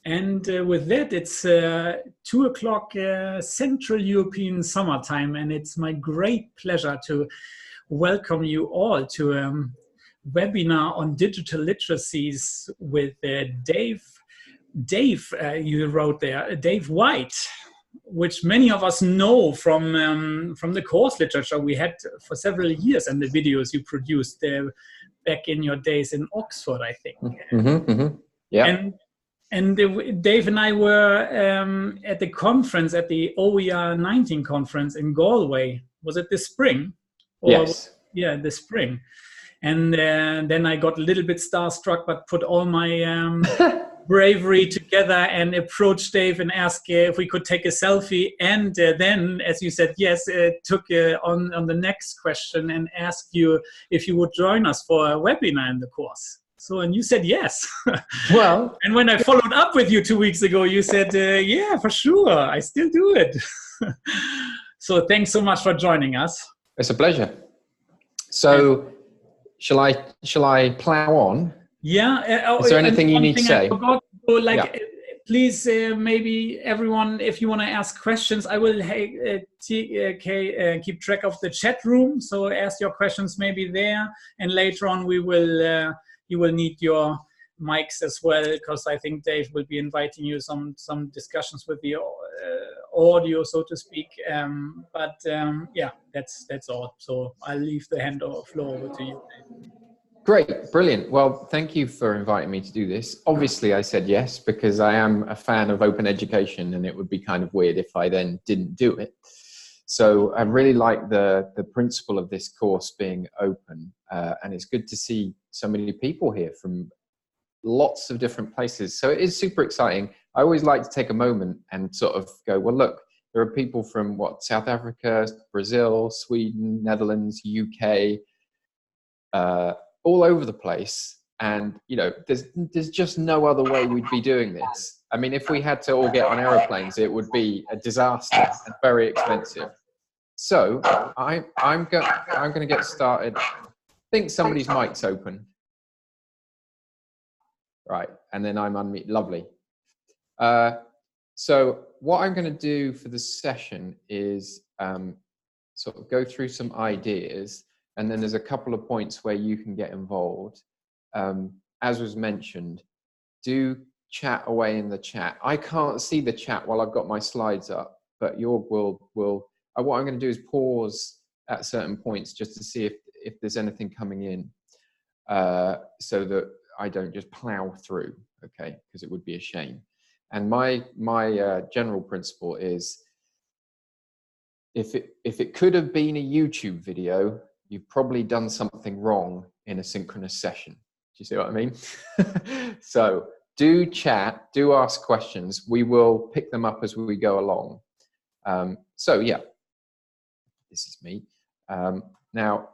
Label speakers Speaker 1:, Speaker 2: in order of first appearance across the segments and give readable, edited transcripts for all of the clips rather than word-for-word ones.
Speaker 1: And with that, it's 2 o'clock Central European summertime, and it's my great pleasure to welcome you all to a webinar on digital literacies with Dave. You wrote there, Dave White, which many of us know from the course literature we had for several years and the videos you produced back in your days in Oxford, I think.
Speaker 2: Yeah.
Speaker 1: And Dave and I were at the conference, at the OER 19 conference in Galway. Was it this spring?
Speaker 2: Yes.
Speaker 1: Yeah, this spring. And then I got a little bit starstruck, but put all my bravery together and approached Dave and asked if we could take a selfie. And then, as you said, yes, took on the next question and asked you if you would join us for a webinar in the course. So, and you said yes.
Speaker 2: Well,
Speaker 1: and when I followed up with you 2 weeks ago, you said, yeah, for sure, I still do it. So thanks so much for joining us.
Speaker 2: It's a pleasure. So shall I plow on?
Speaker 1: Yeah.
Speaker 2: Is there anything you need to say?
Speaker 1: I forgot, please, maybe everyone, if you want to ask questions, I will keep track of the chat room. So ask your questions maybe there, and later on we will. You will need your mics as well, because I think Dave will be inviting you some discussions with the audio, so to speak. Yeah, that's all. So I'll leave the floor over to you, Dave.
Speaker 2: Great, brilliant. Well, thank you for inviting me to do this. Obviously, I said yes because I am a fan of open education, and it would be kind of weird if I then didn't do it. So I really like the principle of this course being open, and it's good to see so many people here from lots of different places. So it is super exciting. I always like to take a moment and sort of go, well, look, there are people from South Africa, Brazil, Sweden, Netherlands, UK, all over the place. And, you know, there's just no other way we'd be doing this. I mean, if we had to all get on aeroplanes, it would be a disaster and very expensive. So I'm going to get started. I think somebody's mic's open. Right, and then I'm unmuted. Lovely. So what I'm going to do for the session is sort of go through some ideas, and then there's a couple of points where you can get involved. As was mentioned, do chat away in the chat. I can't see the chat while I've got my slides up, but what I'm going to do is pause at certain points just to see if there's anything coming in, so that I don't just plow through, okay? Because it would be a shame. And my general principle is, if it could have been a YouTube video, you've probably done something wrong in a synchronous session. Do you see what I mean? So do chat, do ask questions. We will pick them up as we go along. So yeah, this is me. Now,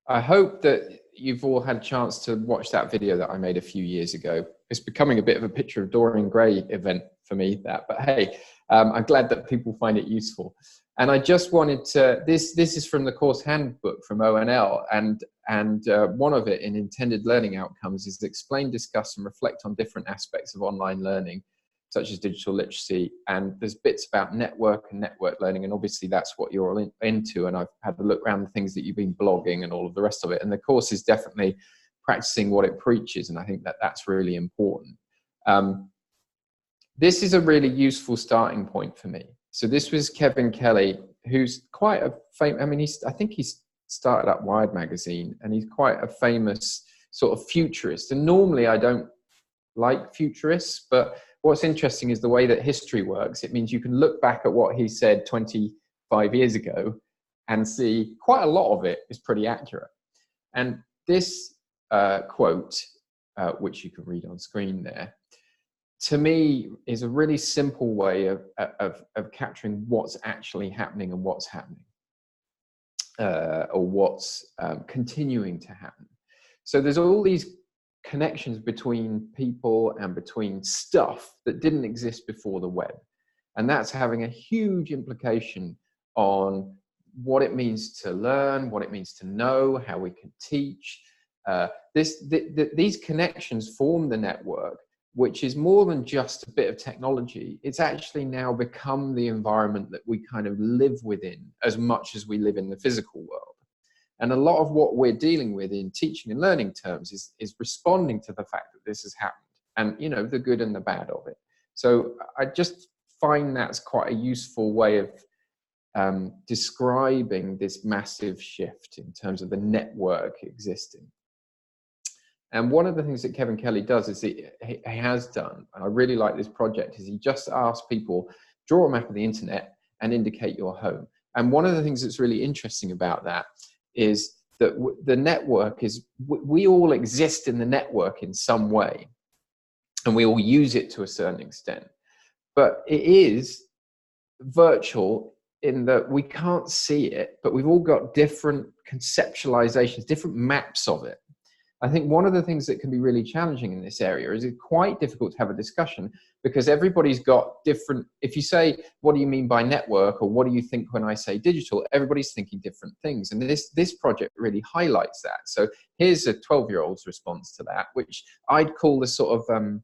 Speaker 2: I hope that you've all had a chance to watch that video that I made a few years ago. It's becoming a bit of a picture of Dorian Gray event for me, that, but hey, I'm glad that people find it useful. And I just wanted to, this is from the course handbook from ONL, and one of it in intended learning outcomes is explain, discuss, and reflect on different aspects of online learning, such as digital literacy. And there's bits about network and network learning, and obviously that's what you're all into. And I've had a look around the things that you've been blogging and all of the rest of it. And the course is definitely practicing what it preaches, and I think that that's really important. This is a really useful starting point for me. So this was Kevin Kelly, who's quite a famous, I mean, I think he's started up Wired magazine, and he's quite a famous sort of futurist. And normally I don't like futurists, but what's interesting is the way that history works. It means you can look back at what he said 25 years ago and see quite a lot of it is pretty accurate. And this quote, which you can read on screen there, to me is a really simple way of capturing what's actually happening and what's happening, or what's continuing to happen. So there's all these connections between people and between stuff that didn't exist before the web. And that's having a huge implication on what it means to learn, what it means to know, how we can teach. These connections form the network, which is more than just a bit of technology. It's actually now become the environment that we kind of live within as much as we live in the physical world. And a lot of what we're dealing with in teaching and learning terms is responding to the fact that this has happened, and, you know, the good and the bad of it. So I just find that's quite a useful way of describing this massive shift in terms of the network existing. And one of the things that Kevin Kelly does is he has done, and I really like this project, is he just asks people, draw a map of the internet and indicate your home. And one of the things that's really interesting about that is that the network is, we all exist in the network in some way, and we all use it to a certain extent. But it is virtual in that we can't see it, but we've all got different conceptualizations, different maps of it. I think one of the things that can be really challenging in this area is it's quite difficult to have a discussion because everybody's got different, if you say, what do you mean by network, or what do you think when I say digital, everybody's thinking different things. And this project really highlights that. So here's a 12-year-old's response to that, which I'd call the sort of,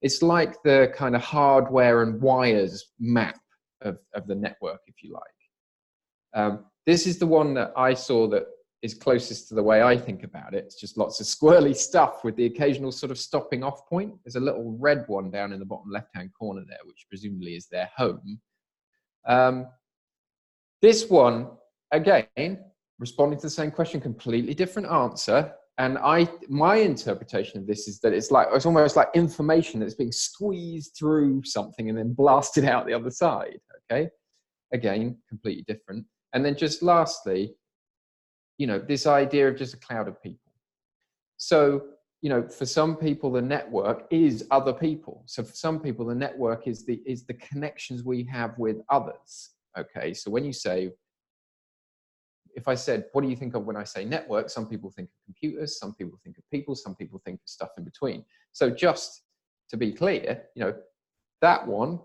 Speaker 2: it's like the kind of hardware and wires map of the network, if you like. This is the one that I saw that is closest to the way I think about it. It's just lots of squirrely stuff with the occasional sort of stopping off point. There's a little red one down in the bottom left-hand corner there, which presumably is their home. This one, again, responding to the same question, completely different answer. And my interpretation of this is that it's almost like information that's being squeezed through something and then blasted out the other side, okay? Again, completely different. And then just lastly, you know, this idea of just a cloud of people. So, you know, for some people, the network is other people. So for some people, the network is the connections we have with others. Okay, so when you say, if I said, what do you think of when I say network? Some people think of computers, some people think of people, some people think of stuff in between. So just to be clear, you know, that one,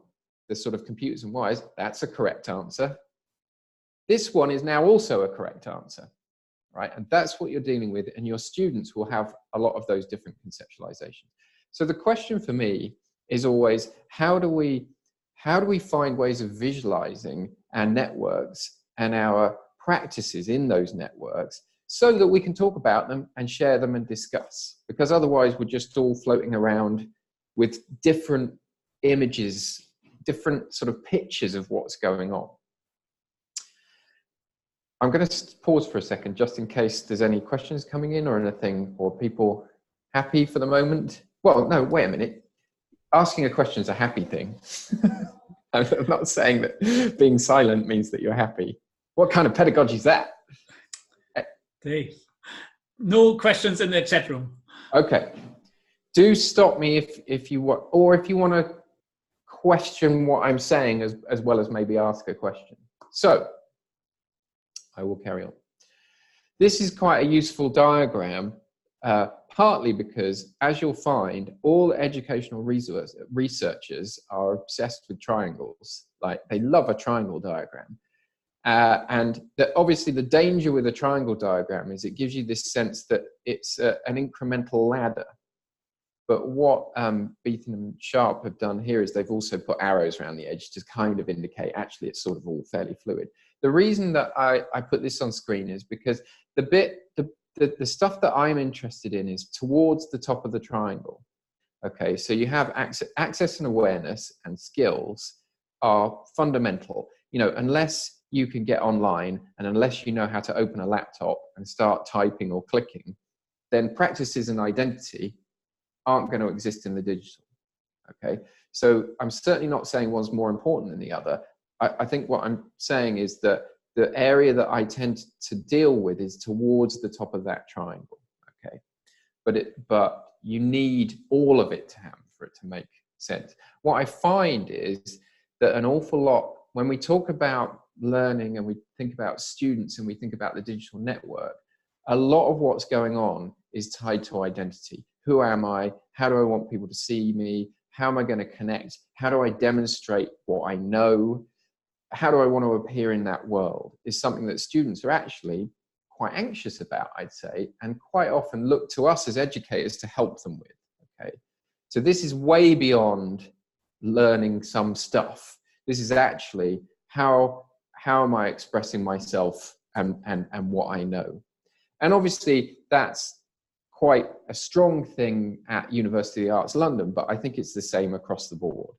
Speaker 2: the sort of computers and wires, that's a correct answer. This one is now also a correct answer. Right? And that's what you're dealing with, and your students will have a lot of those different conceptualizations. So the question for me is always, how do we find ways of visualizing our networks and our practices in those networks so that we can talk about them and share them and discuss? Because otherwise we're just all floating around with different images, different sort of pictures of what's going on. I'm going to pause for a second, just in case there's any questions coming in or anything, or people happy for the moment. Well, no, wait a minute. Asking a question is a happy thing. I'm not saying that being silent means that you're happy. What kind of pedagogy is that?
Speaker 1: No questions in the chat room.
Speaker 2: Okay. Do stop me if you want, or if you want to question what I'm saying as well as maybe ask a question. So, I will carry on. This is quite a useful diagram, partly because, as you'll find, all educational researchers are obsessed with triangles. Like, they love a triangle diagram. And obviously the danger with a triangle diagram is it gives you this sense that it's an incremental ladder. But what Beaton and Sharp have done here is they've also put arrows around the edge to kind of indicate actually it's sort of all fairly fluid. The reason that I put this on screen is because the stuff that I'm interested in is towards the top of the triangle. Okay, so you have access and awareness and skills are fundamental. You know, unless you can get online and unless you know how to open a laptop and start typing or clicking, then practices and identity aren't going to exist in the digital. Okay, so I'm certainly not saying one's more important than the other. I think what I'm saying is that the area that I tend to deal with is towards the top of that triangle. Okay, but you need all of it to happen for it to make sense. What I find is that an awful lot, when we talk about learning and we think about students and we think about the digital network, a lot of what's going on is tied to identity. Who am I? How do I want people to see me? How am I going to connect? How do I demonstrate what I know? How do I want to appear in that world? Is something that students are actually quite anxious about, I'd say, and quite often look to us as educators to help them with. Okay, So this is way beyond learning some stuff. This is actually how am I expressing myself and what I know. And obviously that's quite a strong thing at University of the Arts London, but I think it's the same across the board.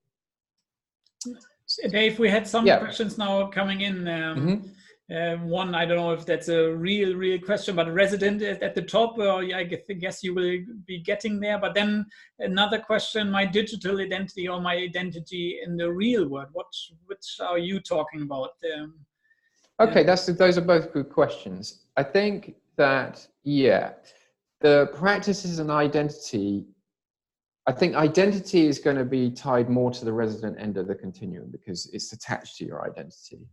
Speaker 1: Dave, we had some questions now coming in. One, I don't know if that's a real question, but resident at the top, I guess you will be getting there. But then another question, my digital identity or my identity in the real world, which are you talking about?
Speaker 2: Okay, those are both good questions. I think that, the practices and identity, I think identity is going to be tied more to the resident end of the continuum because it's attached to your identity.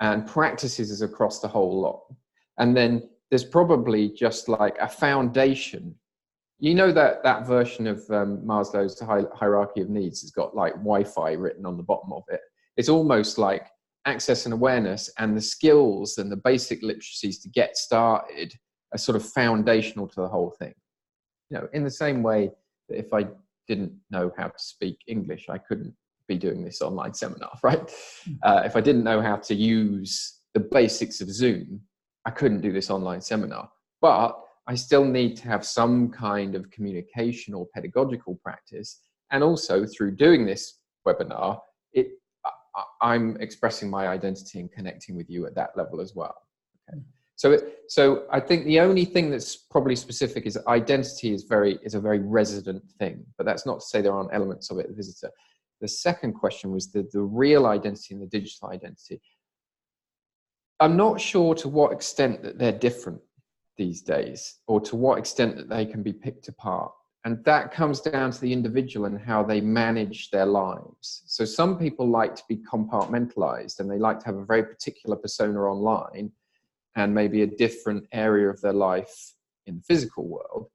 Speaker 2: And practices is across the whole lot. And then there's probably just like a foundation. You know that version of Maslow's hierarchy of needs has got like Wi-Fi written on the bottom of it. It's almost like access and awareness and the skills and the basic literacies to get started are sort of foundational to the whole thing. You know, in the same way that if I didn't know how to speak English, I couldn't be doing this online seminar, right? If I didn't know how to use the basics of Zoom, I couldn't do this online seminar. But I still need to have some kind of communication or pedagogical practice. And also through doing this webinar, I'm expressing my identity and connecting with you at that level as well. Okay. So I think the only thing that's probably specific is identity is a very resident thing, but that's not to say there aren't elements of it, the visitor. The second question was the real identity and the digital identity. I'm not sure to what extent that they're different these days, or to what extent that they can be picked apart. And that comes down to the individual and how they manage their lives. So some people like to be compartmentalized and they like to have a very particular persona online and maybe a different area of their life in the physical world.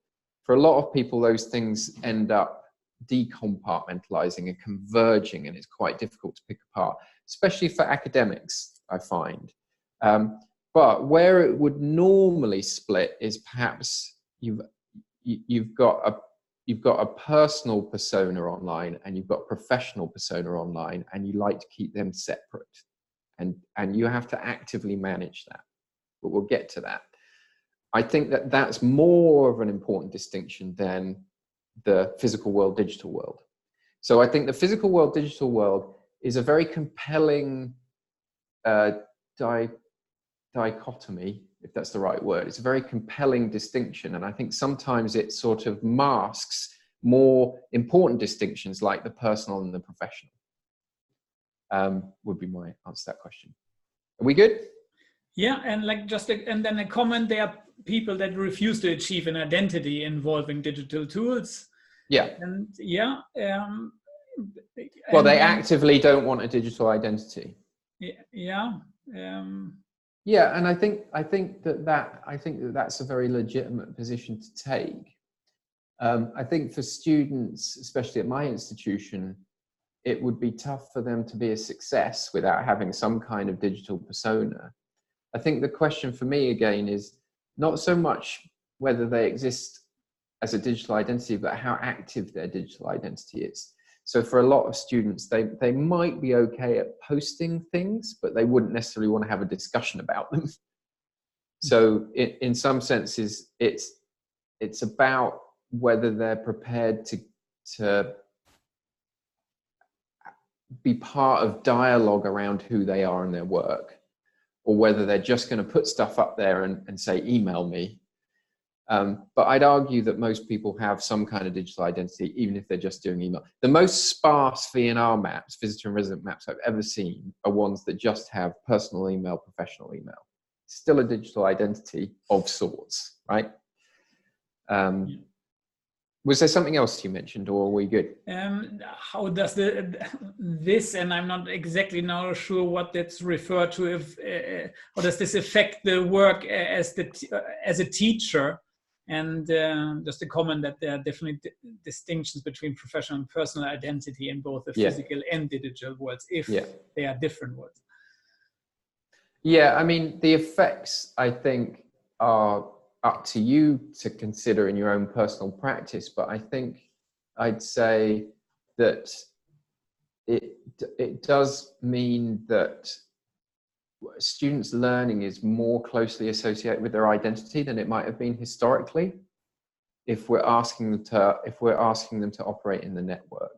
Speaker 2: For a lot of people, those things end up decompartmentalizing and converging, and it's quite difficult to pick apart, especially for academics, I find. But where it would normally split is perhaps you've got a personal persona online and you've got a professional persona online, and you like to keep them separate, and you have to actively manage that. But we'll get to that. I think that that's more of an important distinction than the physical world, digital world. So I think the physical world, digital world is a very compelling dichotomy, if that's the right word. It's a very compelling distinction. And I think sometimes it sort of masks more important distinctions like the personal and the professional. Would be my answer to that question. Are we good?
Speaker 1: Yeah, and like and then a comment, there are people that refuse to achieve an identity involving digital tools.
Speaker 2: Yeah.
Speaker 1: And yeah.
Speaker 2: Well, they actively don't want a digital identity.
Speaker 1: Yeah.
Speaker 2: Yeah, and I think that's a very legitimate position to take. I think for students, especially at my institution, it would be tough for them to be a success without having some kind of digital persona. I think the question for me again is not so much whether they exist as a digital identity, but how active their digital identity is. So for a lot of students, they might be okay at posting things, but they wouldn't necessarily want to have a discussion about them. So in some senses, it's about whether they're prepared to be part of dialogue around who they are and their work, or whether they're just going to put stuff up there and say, email me. But I'd argue that most people have some kind of digital identity, even if they're just doing email. The most sparse VNR maps, visitor and resident maps I've ever seen, are ones that just have personal email, professional email. Still a digital identity of sorts, right? Was there something else you mentioned, or are we good?
Speaker 1: How does this, and I'm not exactly now sure what that's referred to, how does this affect the work as a teacher? And just a comment that there are definitely distinctions between professional and personal identity in both the physical and digital worlds, if they are different worlds.
Speaker 2: Yeah, I mean, the effects, I think, are up to you to consider in your own personal practice, but I think I'd say that it does mean that students' learning is more closely associated with their identity than it might have been historically, if we're asking them to operate in the network.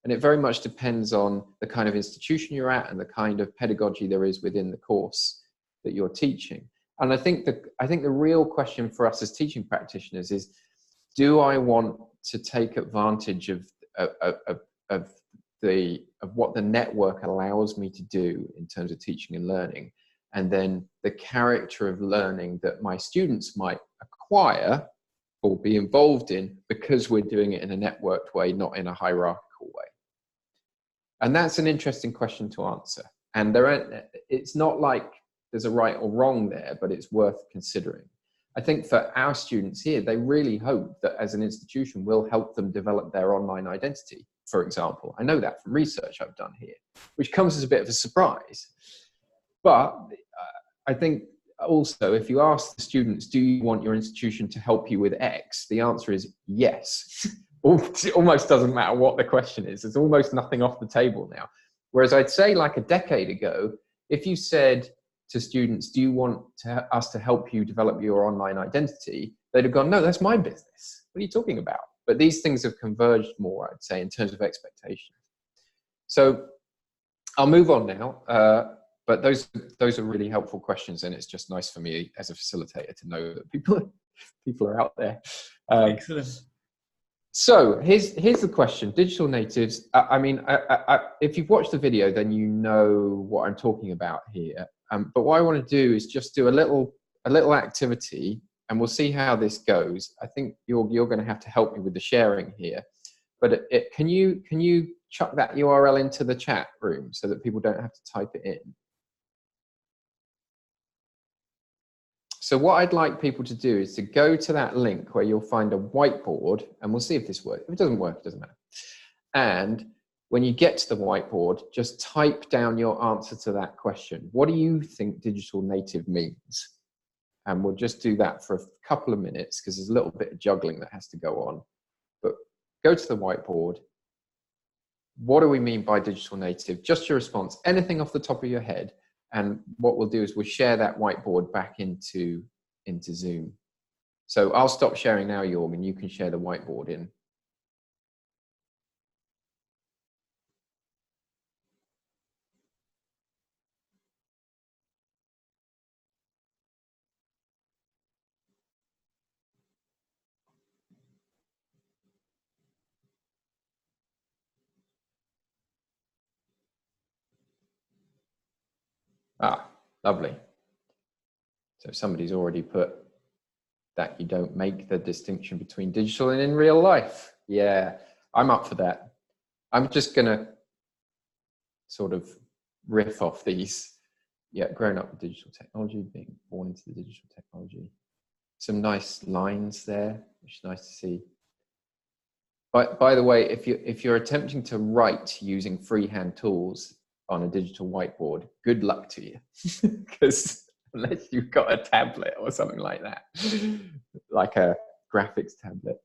Speaker 2: And it very much depends on the kind of institution you're at and the kind of pedagogy there is within the course that you're teaching. And I think the real question for us as teaching practitioners is, do I want to take advantage of what the network allows me to do in terms of teaching and learning, and then the character of learning that my students might acquire or be involved in because we're doing it in a networked way, not in a hierarchical way? And that's an interesting question to answer. And it's not like there's a right or wrong there, but it's worth considering. I think for our students here, they really hope that as an institution, we'll help them develop their online identity, for example. I know that from research I've done here, which comes as a bit of a surprise. But I think also, if you ask the students, do you want your institution to help you with X? The answer is yes. It almost doesn't matter what the question is. There's almost nothing off the table now. Whereas I'd say like a decade ago, if you said to students, do you want us to help you develop your online identity? They'd have gone, no, that's my business. What are you talking about? But these things have converged more, I'd say, in terms of expectation. So I'll move on now. But those are really helpful questions, and it's just nice for me as a facilitator to know that people are out there.
Speaker 1: Excellent.
Speaker 2: So here's the question: digital natives. If you've watched the video, then you know what I'm talking about here. But what I want to do is just do a little activity, and we'll see how this goes. I think you're going to have to help me with the sharing here. But can you chuck that URL into the chat room so that people don't have to type it in? So what I'd like people to do is to go to that link where you'll find a whiteboard, and we'll see if this works. If it doesn't work, it doesn't matter. And when you get to the whiteboard, just type down your answer to that question. What do you think digital native means? And we'll just do that for a couple of minutes because there's a little bit of juggling that has to go on. But go to the whiteboard. What do we mean by digital native? Just your response, anything off the top of your head. And what we'll do is we'll share that whiteboard back into Zoom. So I'll stop sharing now, Jorg, and you can share the whiteboard in. Ah, lovely. So somebody's already put that you don't make the distinction between digital and in real life. Yeah, I'm up for that. I'm just going to sort of riff off these. Yeah, growing up with digital technology, being born into the digital technology. Some nice lines there, which is nice to see. By the way, if you're attempting to write using freehand tools on a digital whiteboard, good luck to you, because unless you've got a tablet or something like that, like a graphics tablet.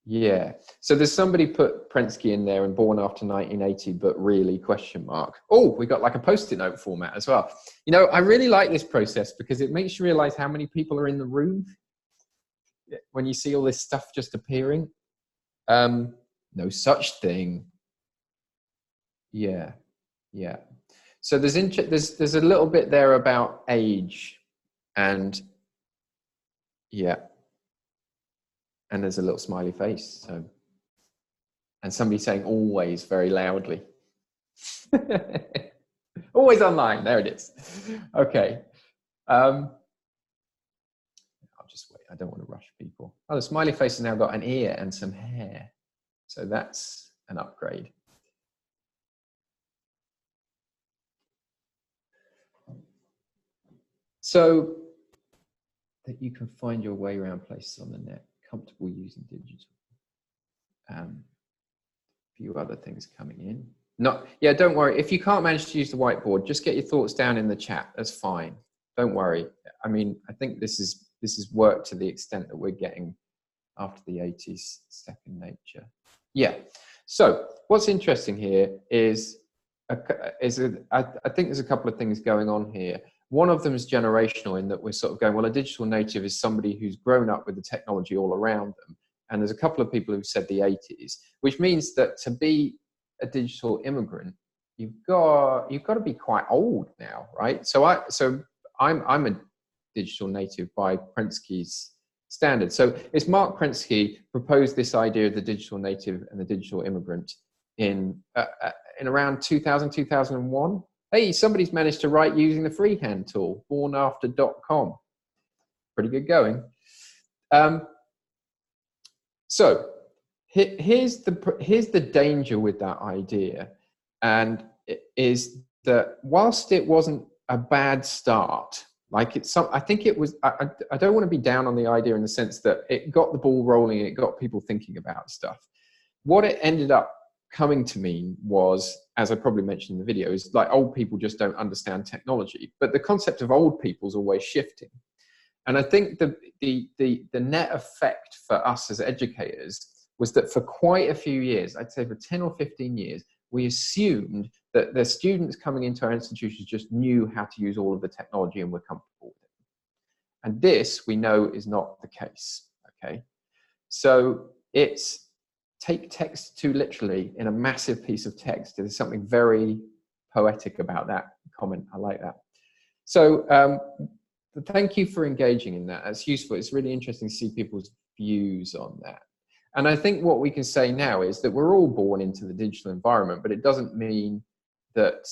Speaker 2: Yeah, so there's somebody put Prensky in there and born after 1980, but really ? Oh, we got like a post-it note format as well. You know, I really like this process because it makes you realize how many people are in the room when you see all this stuff just appearing. No such thing. Yeah. So there's a little bit there about age, and yeah, and there's a little smiley face. So, and somebody saying always very loudly. Always online. There it is. Okay. I'll just wait. I don't want to rush people. Oh, the smiley face has now got an ear and some hair, so that's an upgrade. So that you can find your way around places on the net, comfortable using digital. A few other things coming in. Don't worry. If you can't manage to use the whiteboard, just get your thoughts down in the chat. That's fine. Don't worry. I mean, I think this is work to the extent that we're getting after the 80s, second nature. Yeah. So what's interesting here is, I think there's a couple of things going on here. One of them is generational, in that we're sort of going, well, a digital native is somebody who's grown up with the technology all around them. And there's a couple of people who've said the 80s, which means that to be a digital immigrant, you've got to be quite old now, right? So I'm a digital native by Prensky's standard. So it's Mark Prensky proposed this idea of the digital native and the digital immigrant in around 2000, 2001. Hey, somebody's managed to write using the freehand tool, bornafter.com. Pretty good going. So here's the danger with that idea, and it is that whilst it wasn't a bad start, like I think it was, I don't want to be down on the idea in the sense that it got the ball rolling, it got people thinking about stuff. What it ended up coming to mean was, as I probably mentioned in the video, is like old people just don't understand technology. But the concept of old people is always shifting. And I think the net effect for us as educators was that for quite a few years, I'd say for 10 or 15 years, we assumed that the students coming into our institutions just knew how to use all of the technology and were comfortable with it. And this, we know, is not the case, okay? So it's take text too literally in a massive piece of text. There's something very poetic about that comment. I like that. So thank you for engaging in that. That's useful. It's really interesting to see people's views on that. And I think what we can say now is that we're all born into the digital environment, but it doesn't mean that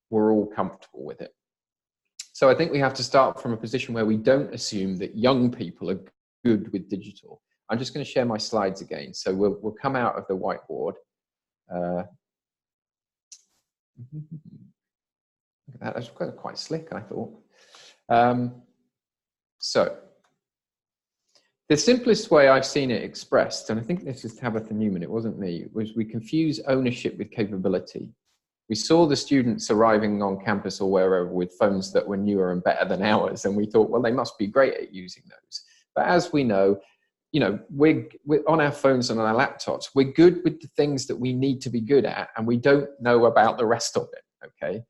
Speaker 2: we're all comfortable with it. So I think we have to start from a position where we don't assume that young people are good with digital. I'm just going to share my slides again. So we'll come out of the whiteboard. Look at that. That's quite slick, I thought. So the simplest way I've seen it expressed, and I think this is Tabitha Newman, it wasn't me, was we confuse ownership with capability. We saw the students arriving on campus or wherever with phones that were newer and better than ours, and we thought, well, they must be great at using those. But as we know, we're on our phones and on our laptops, we're good with the things that we need to be good at, and we don't know about the rest of it, okay?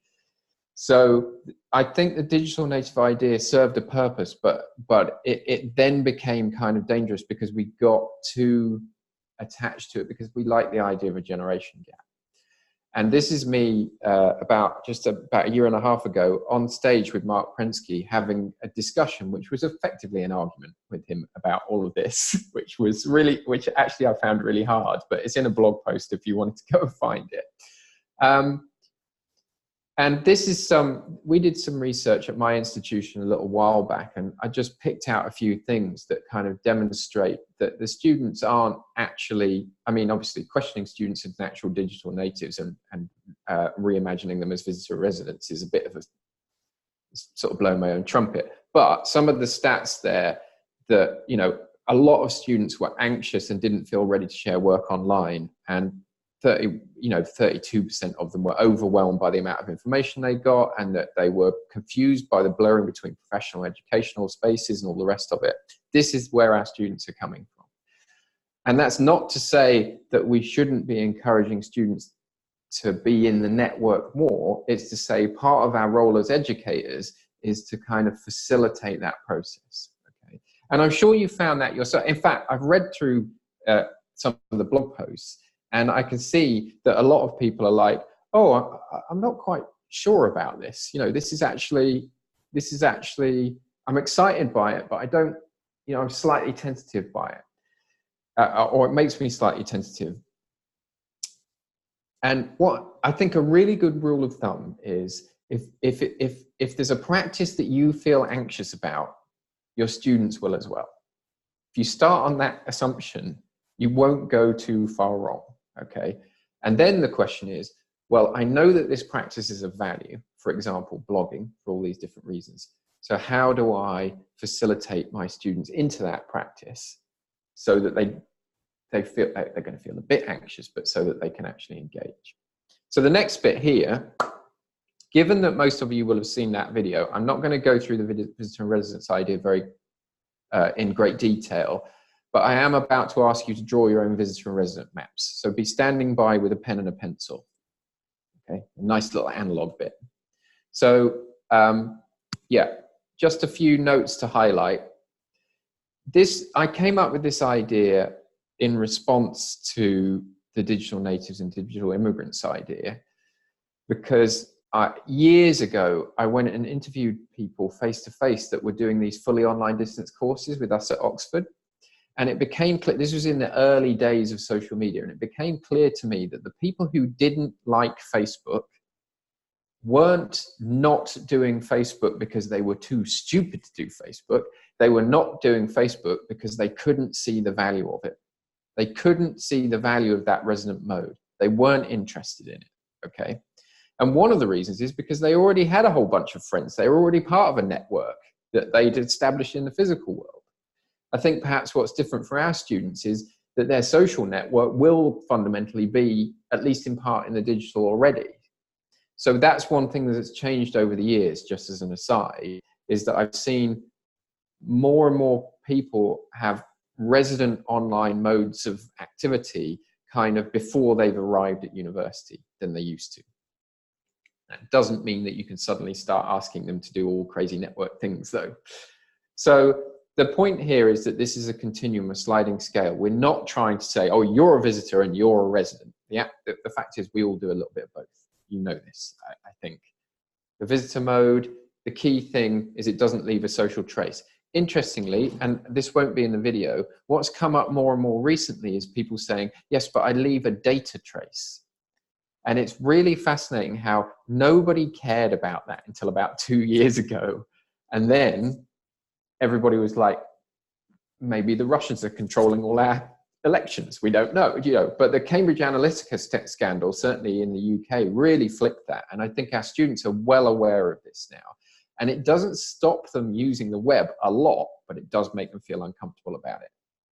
Speaker 2: So I think the digital native idea served a purpose, but it then became kind of dangerous because we got too attached to it because we like the idea of a generation gap. And this is me about a year and a half ago on stage with Mark Prensky having a discussion, which was effectively an argument with him about all of this, which actually I found really hard, but it's in a blog post if you wanted to go and find it. And this is we did some research at my institution a little while back, and I just picked out a few things that kind of demonstrate that the students aren't actually, I mean, obviously questioning students as natural digital natives and reimagining them as visitor residents is a bit of a sort of blow my own trumpet. But some of the stats there that, a lot of students were anxious and didn't feel ready to share work online, and 32% of them were overwhelmed by the amount of information they got, and that they were confused by the blurring between professional and educational spaces and all the rest of it. This is where our students are coming from. And that's not to say that we shouldn't be encouraging students to be in the network more. It's to say part of our role as educators is to kind of facilitate that process. Okay? And I'm sure you found that yourself. In fact, I've read through some of the blog posts, and I can see that a lot of people are like, oh, I'm not quite sure about this. This is actually, I'm excited by it, but I don't, I'm slightly tentative by it. Or it makes me slightly tentative. And what I think a really good rule of thumb is if there's a practice that you feel anxious about, your students will as well. If you start on that assumption, you won't go too far wrong. Okay. And then the question is, well, I know that this practice is of value, for example, blogging, for all these different reasons. So how do I facilitate my students into that practice so that they feel they're going to feel a bit anxious, but so that they can actually engage? So the next bit here, given that most of you will have seen that video, I'm not going to go through the visitor and residence idea in great detail, but I am about to ask you to draw your own visitor and resident maps. So be standing by with a pen and a pencil. Okay, a nice little analog bit. So yeah, just a few notes to highlight. I came up with this idea in response to the digital natives and digital immigrants idea, because years ago, I went and interviewed people face to face that were doing these fully online distance courses with us at Oxford. And it became clear, this was in the early days of social media, and it became clear to me that the people who didn't like Facebook weren't not doing Facebook because they were too stupid to do Facebook. They were not doing Facebook because they couldn't see the value of it. They couldn't see the value of that resident mode. They weren't interested in it, okay? And one of the reasons is because they already had a whole bunch of friends. They were already part of a network that they'd established in the physical world. I think perhaps what's different for our students is that their social network will fundamentally be, at least in part, in the digital already. So that's one thing that's changed over the years, just as an aside, is that I've seen more and more people have resident online modes of activity kind of before they've arrived at university than they used to. That doesn't mean that you can suddenly start asking them to do all crazy network things, though. So the point here is that this is a continuum, a sliding scale. We're not trying to say, oh, you're a visitor and you're a resident. The fact is we all do a little bit of both. You know this, I think. The visitor mode, the key thing is it doesn't leave a social trace. Interestingly, and this won't be in the video, what's come up more and more recently is people saying, yes, but I leave a data trace. And it's really fascinating how nobody cared about that until about 2 years ago. And then everybody was like, maybe the Russians are controlling all our elections. We don't know, but the Cambridge Analytica scandal, certainly in the UK, really flipped that. And I think our students are well aware of this now. And it doesn't stop them using the web a lot, but it does make them feel uncomfortable about it.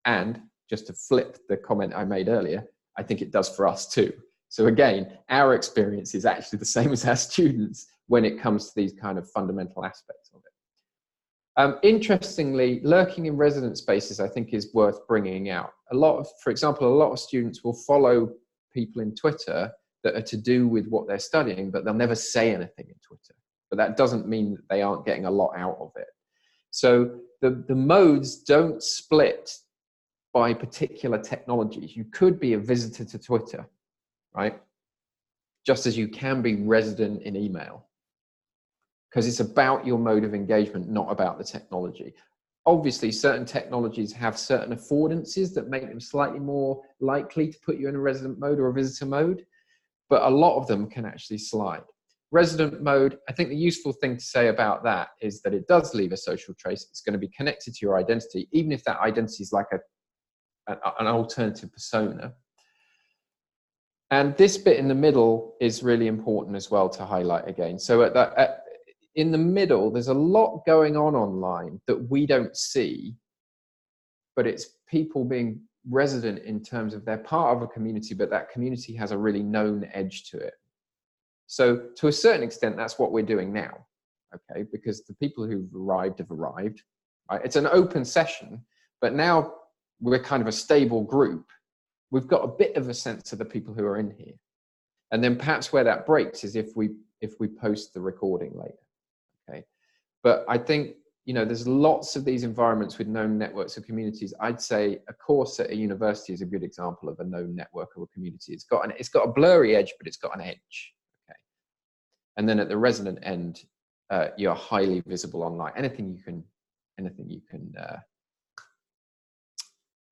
Speaker 2: And just to flip the comment I made earlier, I think it does for us too. So again, our experience is actually the same as our students when it comes to these kind of fundamental aspects of it. Interestingly, lurking in resident spaces, I think, is worth bringing out. For example, a lot of students will follow people in Twitter that are to do with what they're studying, but they'll never say anything in Twitter. But that doesn't mean that they aren't getting a lot out of it. So the modes don't split by particular technologies. You could be a visitor to Twitter, right? Just as you can be resident in email. Because it's about your mode of engagement, not about the technology. Obviously, certain technologies have certain affordances that make them slightly more likely to put you in a resident mode or a visitor mode, but a lot of them can actually slide. Resident mode, I think the useful thing to say about that is that it does leave a social trace. It's going to be connected to your identity, even if that identity is like an alternative persona. And this bit in the middle is really important as well to highlight again. So in the middle, there's a lot going on online that we don't see, but it's people being resident in terms of they're part of a community, but that community has a really known edge to it. So to a certain extent, that's what we're doing now, okay? Because the people who've arrived have arrived, right? It's an open session, but now we're kind of a stable group. We've got a bit of a sense of the people who are in here. And then perhaps where that breaks is if we post the recording later. Okay, but I think, there's lots of these environments with known networks of communities. I'd say a course at a university is a good example of a known network of a community. It's got a blurry edge, but it's got an edge. Okay, and then at the resident end, you're highly visible online. Anything you can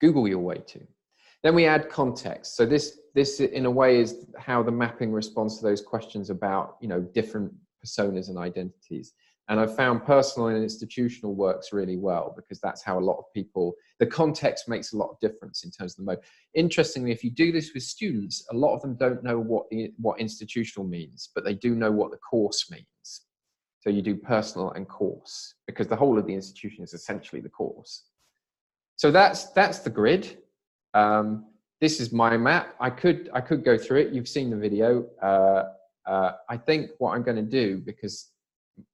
Speaker 2: Google your way to. Then we add context. So this in a way is how the mapping responds to those questions about different personas and identities. And I've found personal and institutional works really well, because that's how a lot of people, the context makes a lot of difference in terms of the mode. Interestingly, if you do this with students, a lot of them don't know what institutional means, but they do know what the course means. So you do personal and course, because the whole of the institution is essentially the course. So that's the grid. This is my map. I could go through it. You've seen the video. I think what I'm going to do, because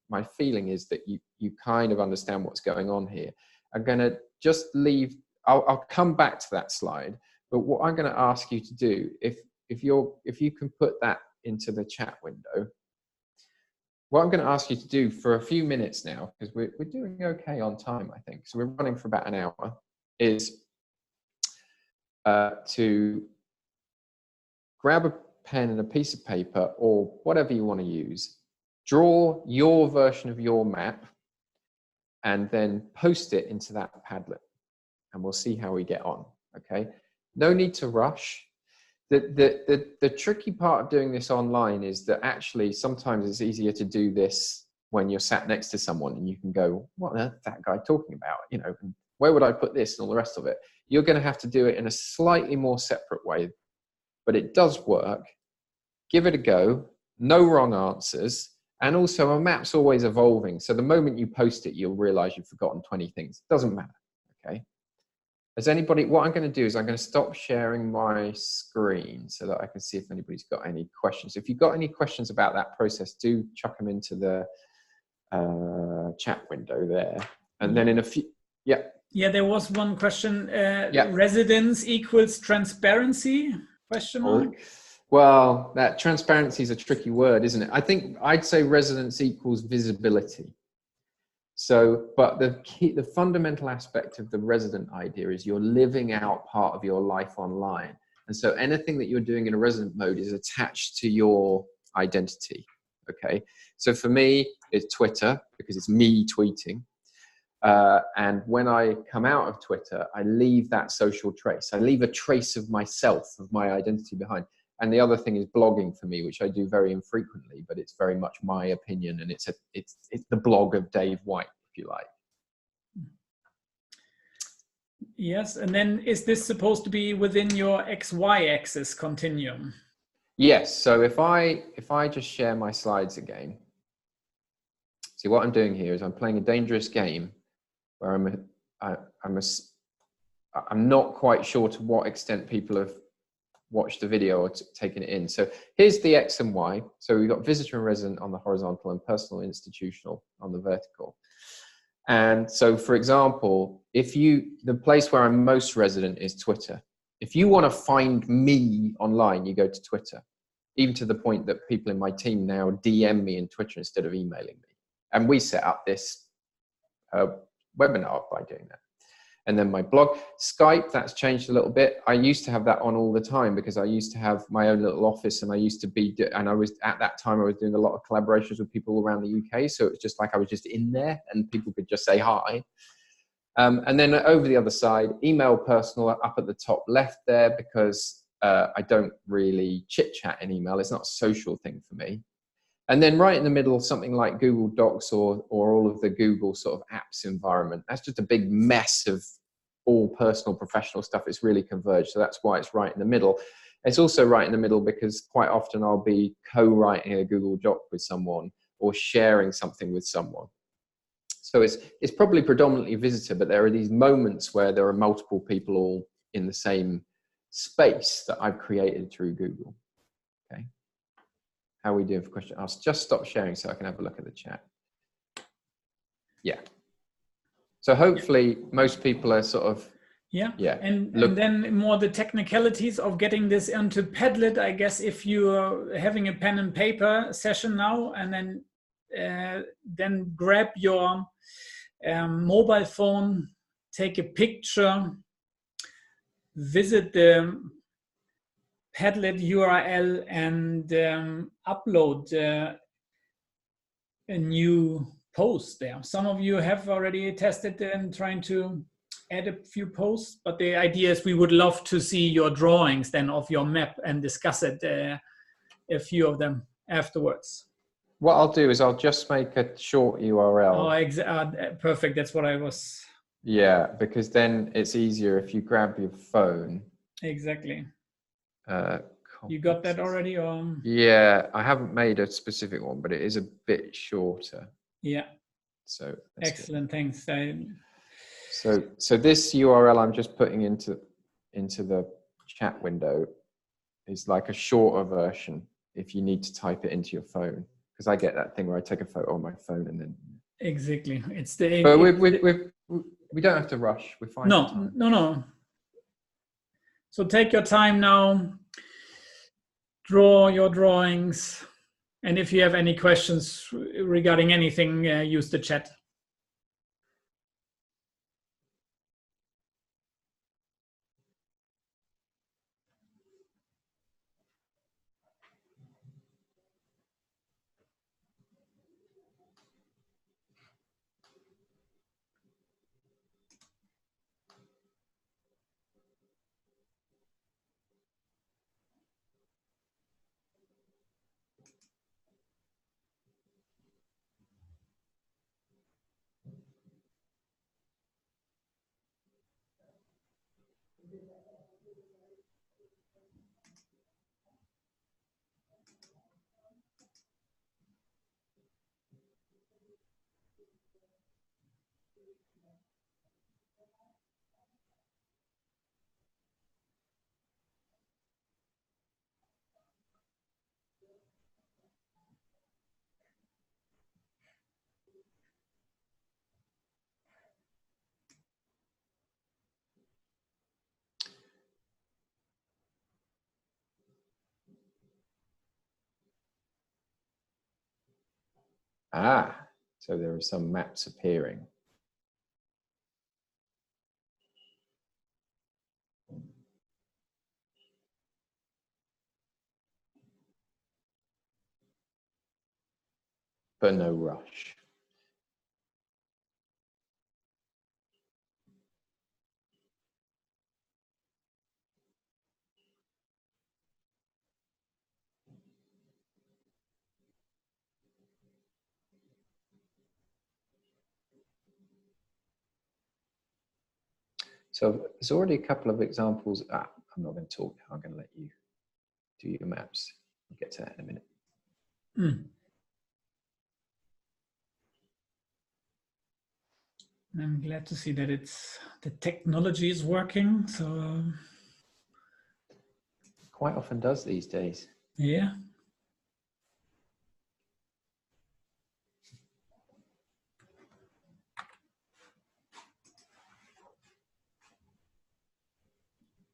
Speaker 2: my feeling is that you kind of understand what's going on here, I'm going to just leave I'll come back to that slide. But what I'm going to ask you to do, if you can put that into the chat window, what I'm going to ask you to do for a few minutes now, because we're doing okay on time, I think. So we're running for about an hour, is to grab a pen and a piece of paper or whatever you want to use, draw your version of your map, and then post it into that Padlet. And we'll see how we get on, okay? No need to rush. The tricky part of doing this online is that actually sometimes it's easier to do this when you're sat next to someone and you can go, what on earth is that guy talking about? You know, where would I put this and all the rest of it? You're going to have to do it in a slightly more separate way, but it does work. Give it a go. No wrong answers. And also a map's always evolving. So the moment you post it, you'll realize you've forgotten 20 things. It doesn't matter, okay? Has anybody, what I'm going to do is I'm going to stop sharing my screen so that I can see if anybody's got any questions. If you've got any questions about that process, do chuck them into the chat window there. And then in a few, yeah.
Speaker 1: Yeah, there was one question. Residence equals transparency? Question mark.
Speaker 2: Well, that transparency is a tricky word, isn't it? I think I'd say residence equals visibility. So, but the fundamental aspect of the resident idea is you're living out part of your life online. And so anything that you're doing in a resident mode is attached to your identity, okay? So for me, it's Twitter because it's me tweeting. And when I come out of Twitter, I leave that social trace. I leave a trace of myself, of my identity behind. And the other thing is blogging for me, which I do very infrequently, but it's very much my opinion. And it's the blog of Dave White, if you like.
Speaker 1: Yes. And then is this supposed to be within your XY axis continuum?
Speaker 2: Yes. So if I just share my slides again, see what I'm doing here is I'm playing a dangerous game where I'm not quite sure to what extent people have watched the video or taken it in. So here's the X and Y. So we've got visitor and resident on the horizontal and personal institutional on the vertical. And so, for example, the place where I'm most resident is Twitter. If you want to find me online, you go to Twitter, even to the point that people in my team now DM me in Twitter instead of emailing me. And we set up this webinar by doing that. And then my blog, Skype, that's changed a little bit. I used to have that on all the time because I used to have my own little office and at that time I was doing a lot of collaborations with people around the UK. So it was just like I was just in there and people could just say hi. And then over the other side, email personal up at the top left there because I don't really chit chat in email. It's not a social thing for me. And then right in the middle, something like Google Docs or all of the Google sort of apps environment. That's just a big mess of all personal, professional stuff. It's really converged. So that's why it's right in the middle. It's also right in the middle because quite often I'll be co-writing a Google Doc with someone or sharing something with someone. So it's probably predominantly visitor, but there are these moments where there are multiple people all in the same space that I've created through Google. Okay. How are we doing for questions? I'll just stop sharing so I can have a look at the chat. Yeah. So hopefully most people are sort of, yeah.
Speaker 1: And then more the technicalities of getting this into Padlet. I guess if you're having a pen and paper session now, and then grab your mobile phone, take a picture, visit the Padlet URL and upload a new post there. Some of you have already tested and trying to add a few posts, but the idea is we would love to see your drawings then of your map and discuss it, a few of them afterwards.
Speaker 2: What I'll do is I'll just make a short URL.
Speaker 1: Oh, perfect. That's what I was.
Speaker 2: Yeah, because then it's easier if you grab your phone.
Speaker 1: Exactly. You got that already? Or?
Speaker 2: Yeah, I haven't made a specific one, but it is a bit shorter.
Speaker 1: Yeah.
Speaker 2: So
Speaker 1: excellent. Thanks.
Speaker 2: So this URL I'm just putting into the chat window is like a shorter version if you need to type it into your phone, because I get that thing where I take a photo on my phone and then.
Speaker 1: Exactly. It's the.
Speaker 2: But We don't have to rush. We're fine.
Speaker 1: No. So take your time now, draw your drawings, and if you have any questions regarding anything, use the chat.
Speaker 2: So there are some maps appearing. But no rush. So there's already a couple of examples. I'm not going to talk. I'm going to let you do your maps. We'll get to that in a minute.
Speaker 1: I'm glad to see that the technology is working. So
Speaker 2: quite often does these days.
Speaker 1: Yeah.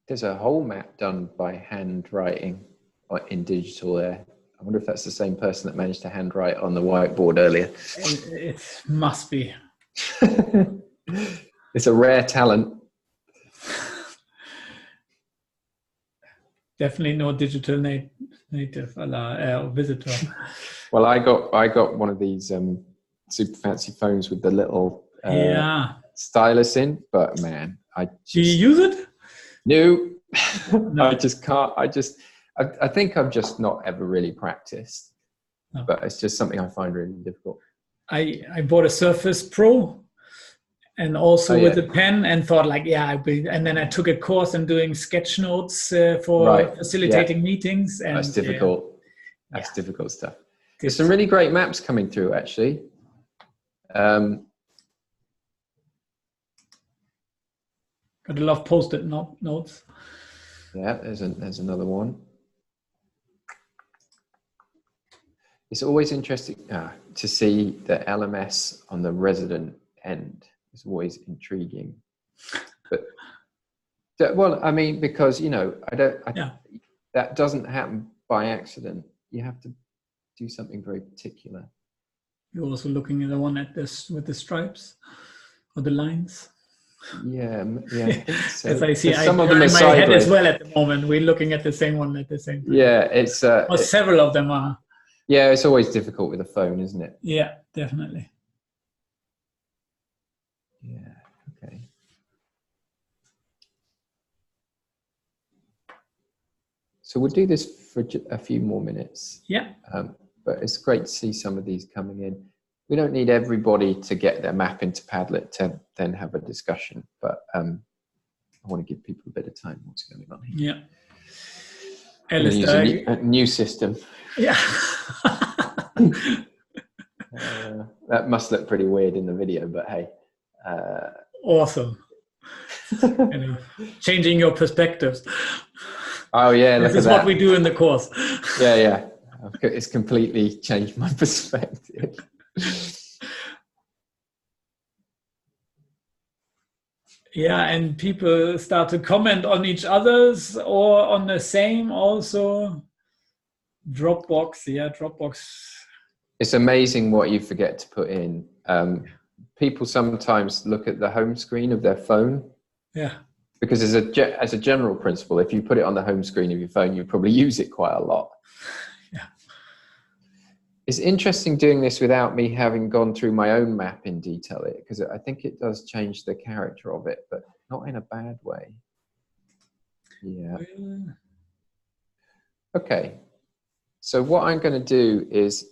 Speaker 2: There's a whole map done by handwriting in digital there. I wonder if that's the same person that managed to handwrite on the whiteboard earlier.
Speaker 1: It must be.
Speaker 2: It's a rare talent.
Speaker 1: Definitely no digital native visitor.
Speaker 2: Well, I got one of these super fancy phones with the little stylus in, but man,
Speaker 1: do you use it?
Speaker 2: No. I just can't. I think I've just not ever really practiced, but it's just something I find really difficult.
Speaker 1: I bought a Surface Pro and also with a pen and thought like, and then I took a course in doing sketch notes for facilitating meetings. And
Speaker 2: that's difficult. That's difficult stuff. There's some really great maps coming through, actually.
Speaker 1: Got a lot of post-it notes.
Speaker 2: Yeah, there's another one. It's always interesting to see the LMS on the resident end. It's always intriguing. But well, I mean, because that doesn't happen by accident. You have to do something very particular.
Speaker 1: You're also looking at the one with the stripes or the lines.
Speaker 2: Yeah, I think so.
Speaker 1: As I see,
Speaker 2: some of them are
Speaker 1: in my
Speaker 2: sideways.
Speaker 1: head as well at the moment. We're looking at the same one at the same time.
Speaker 2: Yeah, it's
Speaker 1: several of them are.
Speaker 2: Yeah, it's always difficult with a phone, isn't it?
Speaker 1: Yeah, definitely.
Speaker 2: Yeah. Okay. So we'll do this for a few more minutes.
Speaker 1: Yeah.
Speaker 2: But it's great to see some of these coming in. We don't need everybody to get their map into Padlet to then have a discussion, but I want to give people a bit of time. What's going on here?
Speaker 1: Yeah.
Speaker 2: Use a new system.
Speaker 1: Yeah.
Speaker 2: That must look pretty weird in the video, but hey.
Speaker 1: Awesome. Changing your perspectives.
Speaker 2: Oh yeah,
Speaker 1: this is what we do in the course.
Speaker 2: Yeah. It's completely changed my perspective.
Speaker 1: Yeah, and people start to comment on each other's or on the same also. Dropbox, yeah, Dropbox.
Speaker 2: It's amazing what you forget to put in. People sometimes look at the home screen of their phone.
Speaker 1: Yeah.
Speaker 2: Because as a general principle, if you put it on the home screen of your phone, you probably use it quite a lot.
Speaker 1: Yeah.
Speaker 2: It's interesting doing this without me having gone through my own map in detail, because I think it does change the character of it, but not in a bad way. Yeah. Okay. So what I'm going to do is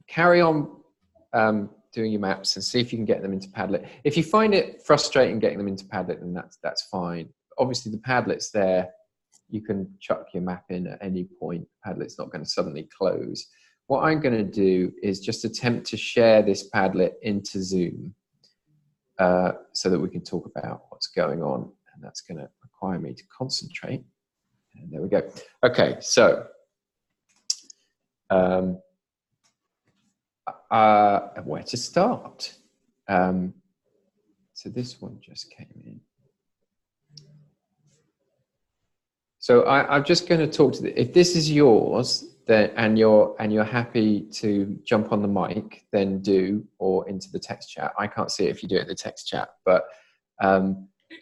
Speaker 2: carry on doing your maps and see if you can get them into Padlet. If you find it frustrating getting them into Padlet, then that's fine. Obviously, the Padlet's there. You can chuck your map in at any point. Padlet's not going to suddenly close. What I'm going to do is just attempt to share this Padlet into Zoom so that we can talk about what's going on. And that's going to require me to concentrate. And there we go. Okay, so where to start? So this one just came in. So I'm just going to talk to if this is yours, then and you're happy to jump on the mic, then do, or into the text chat. I can't see it if you do it in the text chat, but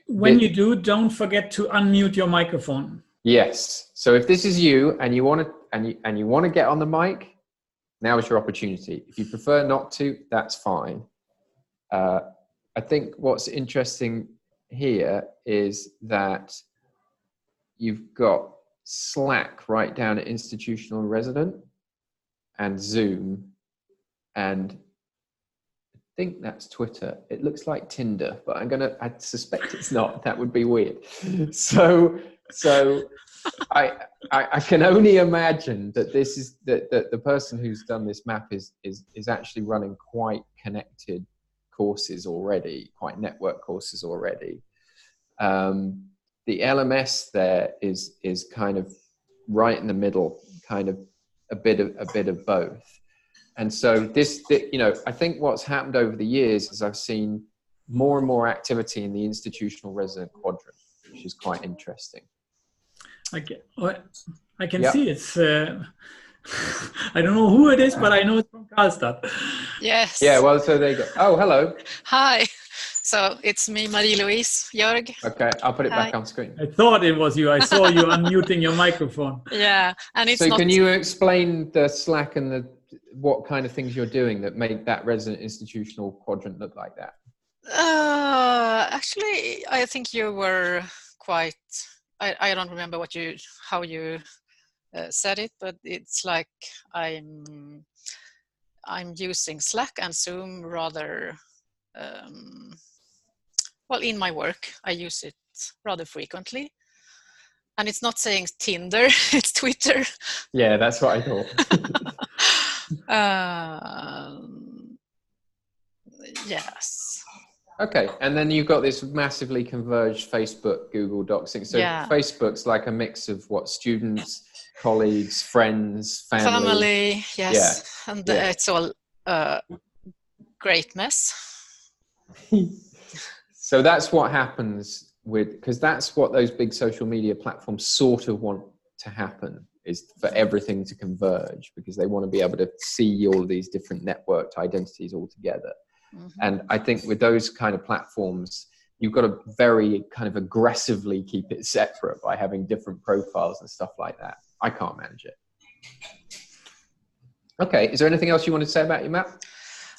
Speaker 1: when you do, don't forget to unmute your microphone.
Speaker 2: Yes. So if this is you and you want to get on the mic, now is your opportunity. If you prefer not to, that's fine. I think what's interesting here is that you've got Slack right down at institutional resident and Zoom, and I think that's Twitter. It looks like Tinder, but I suspect it's not. That would be weird. So I can only imagine that this is that the person who's done this map is actually running quite connected courses already, quite network courses already. The LMS there is kind of right in the middle, kind of a bit of both. And so I think what's happened over the years is I've seen more and more activity in the institutional resident quadrant, which is quite interesting.
Speaker 1: I can see it's. I don't know who it is, but I know it's from Karlstad.
Speaker 3: Yes.
Speaker 2: Yeah. Well, so there you go. Oh, hello.
Speaker 3: Hi. So it's me, Marie-Louise Jörg.
Speaker 2: Okay, I'll put it back on screen.
Speaker 1: I thought it was you. I saw you unmuting your microphone.
Speaker 3: Yeah, and it's
Speaker 2: so can you explain the Slack and what kind of things you're doing that make that resident institutional quadrant look like that?
Speaker 3: Actually, I think you were quite. I don't remember how you said it, but it's like I'm using Slack and Zoom rather. Well, in my work, I use it rather frequently. And it's not saying Tinder, it's Twitter.
Speaker 2: Yeah, that's what I thought.
Speaker 3: Yes.
Speaker 2: Okay, and then you've got this massively converged Facebook, Google Docs thing. So yeah. Facebook's like a mix of what, students, colleagues, friends, family.
Speaker 3: Yes. Yeah. And it's all a great mess.
Speaker 2: So that's what happens because that's what those big social media platforms sort of want to happen, is for everything to converge, because they want to be able to see all of these different networked identities all together. Mm-hmm. And I think with those kind of platforms, you've got to very kind of aggressively keep it separate by having different profiles and stuff like that. I can't manage it. Okay, is there anything else you want to say about your map?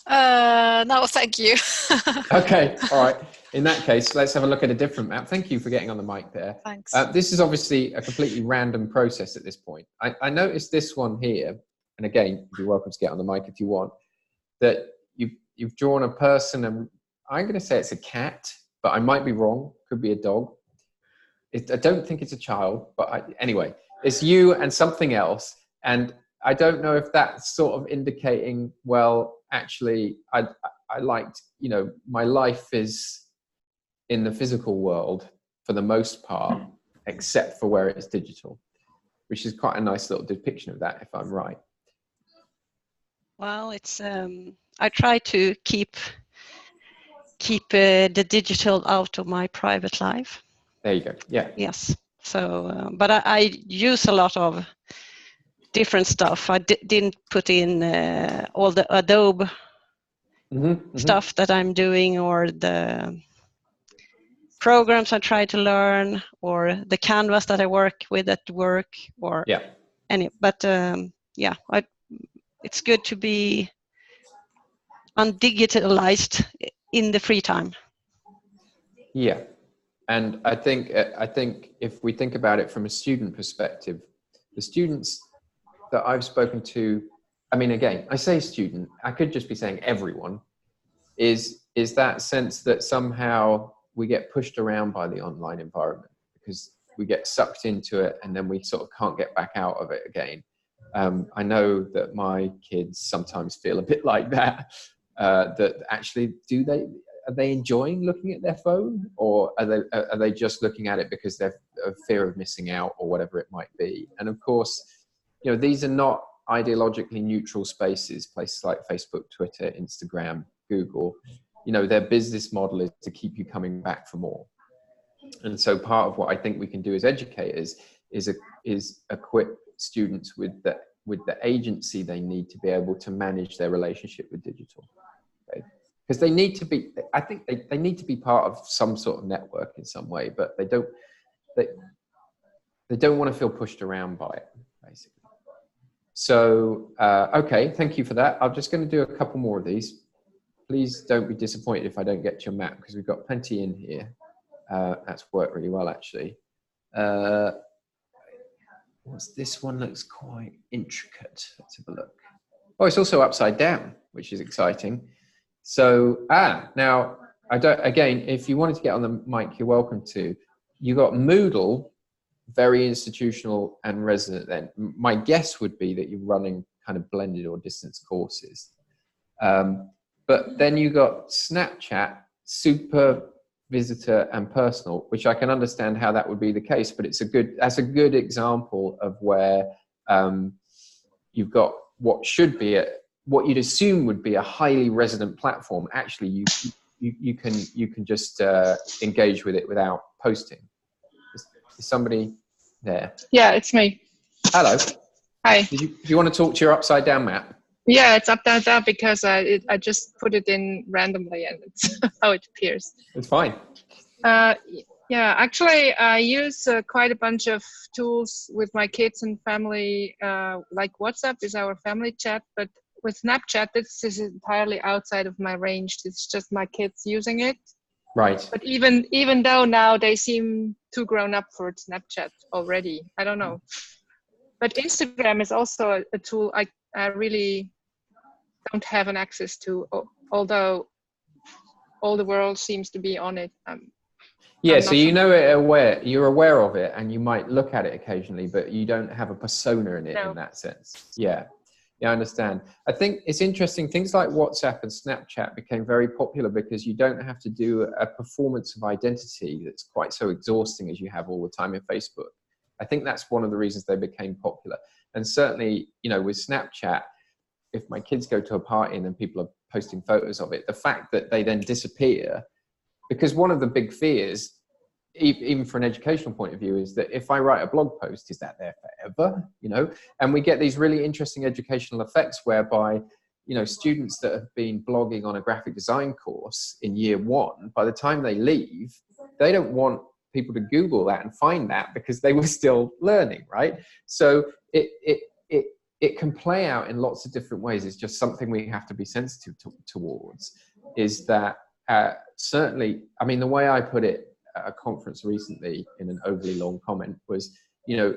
Speaker 3: No, thank you.
Speaker 2: Okay, all right. In that case, let's have a look at a different map. Thank you for getting on the mic there.
Speaker 3: Thanks.
Speaker 2: This is obviously a completely random process at this point. I noticed this one here, and again, you're welcome to get on the mic if you want, that you've drawn a person, and I'm going to say it's a cat, but I might be wrong. Could be a dog. I don't think it's a child, but anyway, it's you and something else. And I don't know if that's sort of indicating, well, actually, I liked, my life is in the physical world for the most part, except for where it's digital, which is quite a nice little depiction of that, if I'm right.
Speaker 4: Well, it's I try to keep keep the digital out of my private life.
Speaker 2: There you go. Yeah.
Speaker 4: Yes. So, but I use a lot of different stuff. I didn't put in all the Adobe stuff that I'm doing, or the programs I try to learn, or the canvas that I work with at work, or any. But yeah, it's good to be undigitalized in the free time.
Speaker 2: Yeah, and I think if we think about it from a student perspective, the students that I've spoken to, I mean, again, I say student, I could just be saying everyone, is that sense that somehow we get pushed around by the online environment because we get sucked into it and then we sort of can't get back out of it again. I know that my kids sometimes feel a bit like that, that actually, are they enjoying looking at their phone, or are they just looking at it because they're of fear of missing out or whatever it might be? And of course, you know, these are not ideologically neutral spaces, places like Facebook, Twitter, Instagram, Google. You know, their business model is to keep you coming back for more. And so part of what I think we can do as educators is equip students with the agency they need to be able to manage their relationship with digital. Okay? Because they need to be, I think they need to be part of some sort of network in some way, but they don't want to feel pushed around by it, basically. So, okay, thank you for that. I'm just going to do a couple more of these. Please don't be disappointed if I don't get to your map, because we've got plenty in here. That's worked really well, actually. What's this one? Looks quite intricate. Let's have a look. Oh, it's also upside down, which is exciting. So, now, again, if you wanted to get on the mic, you're welcome to. You got Moodle, very institutional and resident then. My guess would be that you're running kind of blended or distance courses. But then you got Snapchat, super visitor and personal, which I can understand how that would be the case, but that's a good example of where you've got what should be what you'd assume would be a highly resident platform. Actually, you can just engage with it without posting. Is somebody there?
Speaker 5: Yeah, it's me.
Speaker 2: Hello.
Speaker 5: Hi.
Speaker 2: Do you want to talk to your upside down map?
Speaker 5: Yeah, it's up down because I just put it in randomly and it's how it appears.
Speaker 2: It's fine.
Speaker 5: Yeah, actually I use quite a bunch of tools with my kids and family, like WhatsApp is our family chat, but with Snapchat, this is entirely outside of my range. It's just my kids using it.
Speaker 2: Right.
Speaker 5: But even though now they seem too grown up for Snapchat already, I don't know. But Instagram is also a tool I really don't have an access to, although all the world seems to be on it.
Speaker 2: Yeah, so you're aware of it, and you might look at it occasionally, but you don't have a persona in it. No. In that sense. Yeah, I understand. I think it's interesting. Things like WhatsApp and Snapchat became very popular because you don't have to do a performance of identity that's quite so exhausting as you have all the time in Facebook. I think that's one of the reasons they became popular. And certainly, you know, with Snapchat, if my kids go to a party and then people are posting photos of it, the fact that they then disappear, because one of the big fears, even from an educational point of view, is that if I write a blog post, is that there forever? You know, and we get these really interesting educational effects whereby, you know, students that have been blogging on a graphic design course in year one, by the time they leave, they don't want people to Google that and find that because they were still learning, right? So it can play out in lots of different ways. It's just something we have to be sensitive towards, is that certainly, I mean, the way I put it at a conference recently in an overly long comment was, you know,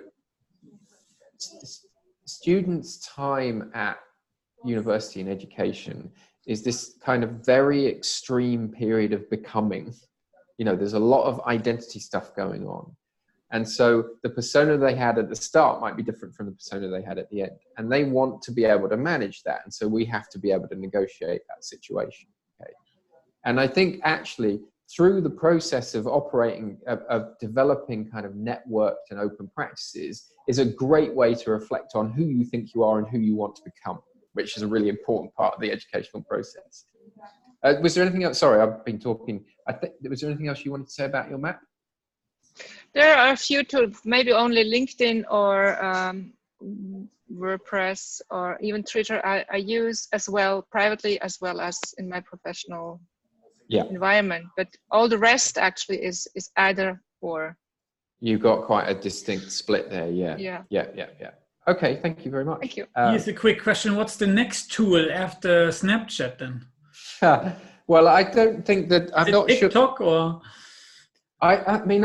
Speaker 2: students' time at university and education is this kind of very extreme period of becoming. You know, there's a lot of identity stuff going on. And so the persona they had at the start might be different from the persona they had at the end. And they want to be able to manage that. And so we have to be able to negotiate that situation. Okay. And I think actually through the process of operating, of developing kind of networked and open practices is a great way to reflect on who you think you are and who you want to become, which is a really important part of the educational process. Was there anything else? Sorry, I've been talking. Was there anything else you wanted to say about your map?
Speaker 5: There are a few tools, maybe only LinkedIn or WordPress or even Twitter I use as well privately as well as in my professional environment. But all the rest actually is either or. You
Speaker 2: got quite a distinct split there, yeah. Okay, thank you very much.
Speaker 5: Thank you.
Speaker 1: Here's a quick question. What's the next tool after Snapchat then?
Speaker 2: Well, I don't think that, I'm not sure.
Speaker 1: TikTok or?
Speaker 2: I mean,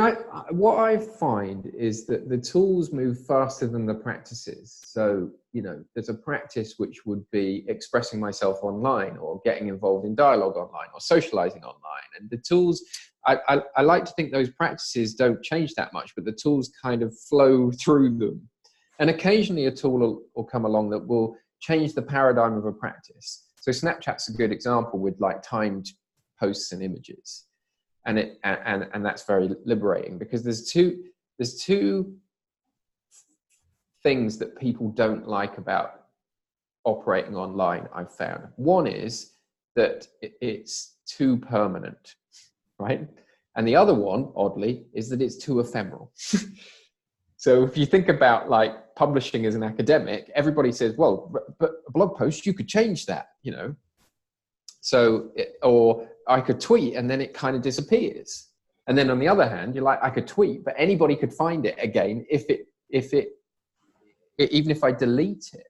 Speaker 2: what I find is that the tools move faster than the practices. So, you know, there's a practice which would be expressing myself online or getting involved in dialogue online or socializing online. And the tools, I like to think those practices don't change that much, but the tools kind of flow through them. And occasionally a tool will come along that will change the paradigm of a practice. So Snapchat's a good example with like timed posts and images. And that's very liberating, because there's two things that people don't like about operating online, I've found. One is that it's too permanent, right? And the other one, oddly, is that it's too ephemeral. So if you think about like publishing as an academic, everybody says, well, but a blog post, you could change that, you know. So, or I could tweet and then it kind of disappears. And then on the other hand, you're like, I could tweet, but anybody could find it again even if I delete it.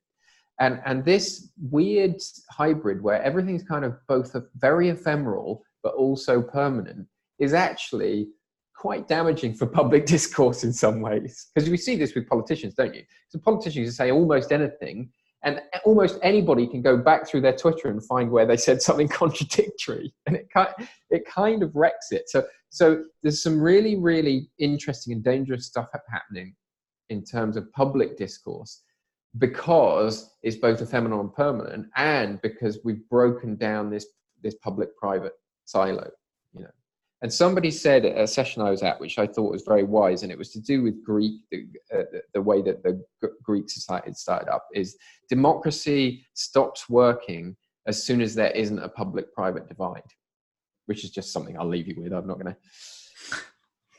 Speaker 2: And this weird hybrid where everything's kind of both very ephemeral, but also permanent, is actually quite damaging for public discourse in some ways. Because we see this with politicians, don't you? So politicians say almost anything, and almost anybody can go back through their Twitter and find where they said something contradictory, and it kind of wrecks it. So there's some really, really interesting and dangerous stuff happening in terms of public discourse, because it's both ephemeral and permanent, and because we've broken down this public-private silo, you know. And somebody said at a session I was at, which I thought was very wise, and it was to do with Greek, the way that the Greek society had started up, is democracy stops working as soon as there isn't a public-private divide, which is just something I'll leave you with. I'm not going to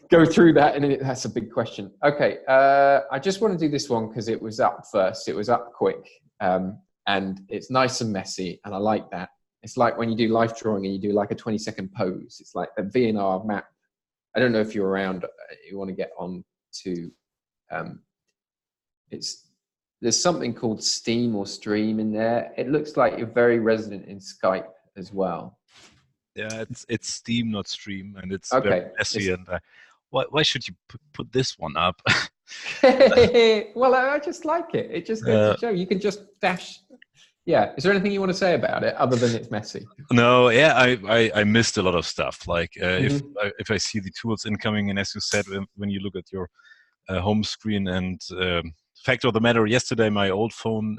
Speaker 2: go through that, and that's a big question. Okay, I just want to do this one because it was up first. It was up quick, and it's nice and messy, and I like that. It's like when you do life drawing and you do like a 20-second pose. It's like the V&R map. I don't know if you're around, you want to get on to, there's something called Steam or Stream in there. It looks like you're very resident in Skype as well.
Speaker 6: Yeah, it's Steam, not Stream, and it's very messy. And why should you put this one up?
Speaker 2: Well, I just like it. It just goes to show you can just dash. Yeah. Is there anything you want to say about it other than it's messy?
Speaker 6: No. Yeah, I missed a lot of stuff. Like if I see the tools incoming, and as you said, when you look at your home screen, and fact of the matter, yesterday my old phone